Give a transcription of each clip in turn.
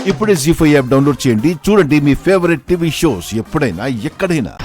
ఇప్పుడే జీ5 app download చేయండి. చూడండి మీ ఫేవరెట్ టీవీ షోస్ ఎప్పుడైనా ఎక్కడైనా.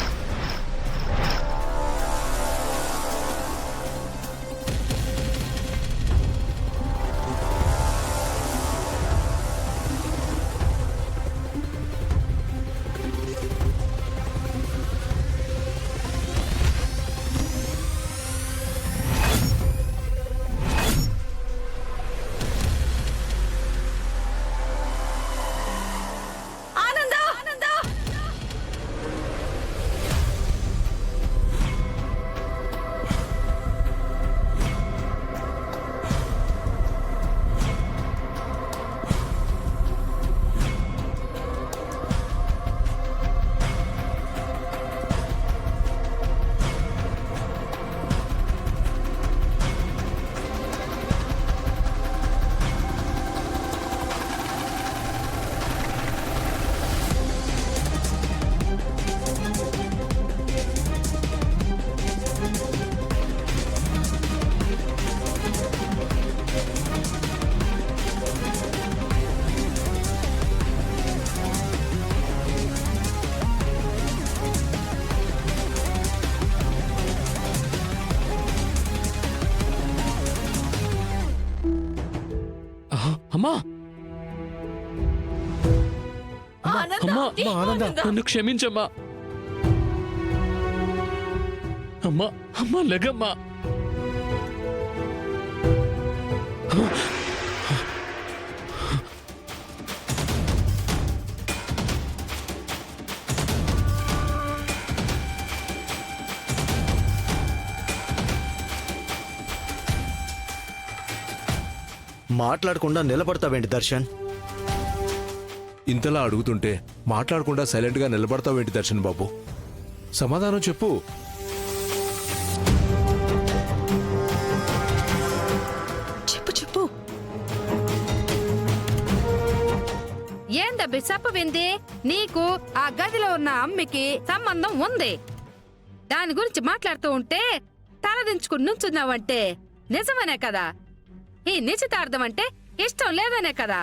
అమ్మా అమ్మా ఆనంద, నన్ను క్షమించమ్మా. అమ్మా అమ్మా లెగమ్మా. మాట్లాడకుండా నిలబడతావేంటి దర్శన్? ఇంతలా అడుగుతుంటే మాట్లాడకుండా సైలెంట్గా నిలబడతావేంటి దర్శన్ బాబు? సమాధానం చెప్పు. చెప్పు చెప్పు. ఏందబ్బి చెప్పవింది? నీకు ఆ గదిలో ఉన్న అమ్మికి సంబంధం ఉంది. దాని గురించి మాట్లాడుతూ ఉంటే తలదించుకుని నుంచున్నావంటే నిజమనే కదా? ఈ నిశ్చితార్థం అంటే ఇష్టం లేదనే కదా?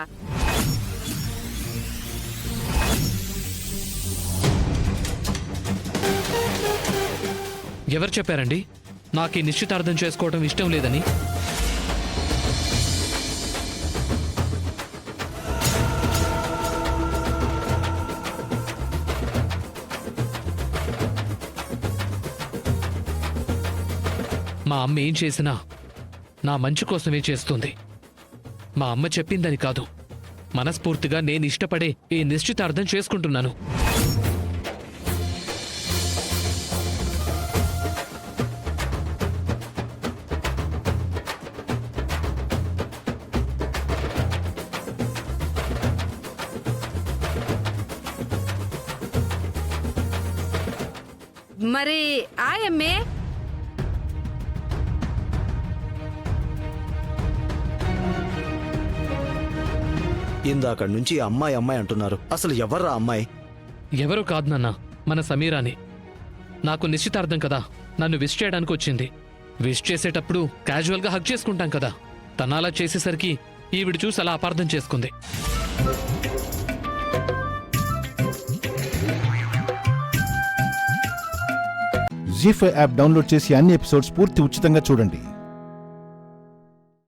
ఎవరు చెప్పారండి నాకు ఈ నిశ్చితార్థం చేసుకోవడం ఇష్టం లేదని? మా అమ్మ ఏం చేసినా నా మంచి కోసమే చేస్తుంది. మా అమ్మ చెప్పిందని కాదు, మనస్ఫూర్తిగా నేను ఇష్టపడే ఈ నిశ్చితార్థం చేసుకుంటున్నాను. మరి ఆయమ్మే ఇందాక నుంచి అమ్మాయి అమ్మాయి అంటున్నారు. అసలు ఎవర్రా అమ్మాయి? ఎవరో కాదు నాన్న, మన సమీరాని. నాకు నిశ్చితార్థం కదా, నన్ను విష్ చేయడానికి వచ్చింది. విష్ చేసేటప్పుడు క్యాజువల్గా హగ్ చేసుకుంటాం కదా, తన అలా చేసేసరికి ఈవిడ చూసి అలా అపార్థం చేసుకుంది. జీ5 యాప్ డౌన్లోడ్ చేసి అన్ని ఎపిసోడ్స్ పూర్తి ఉచితంగా చూడండి.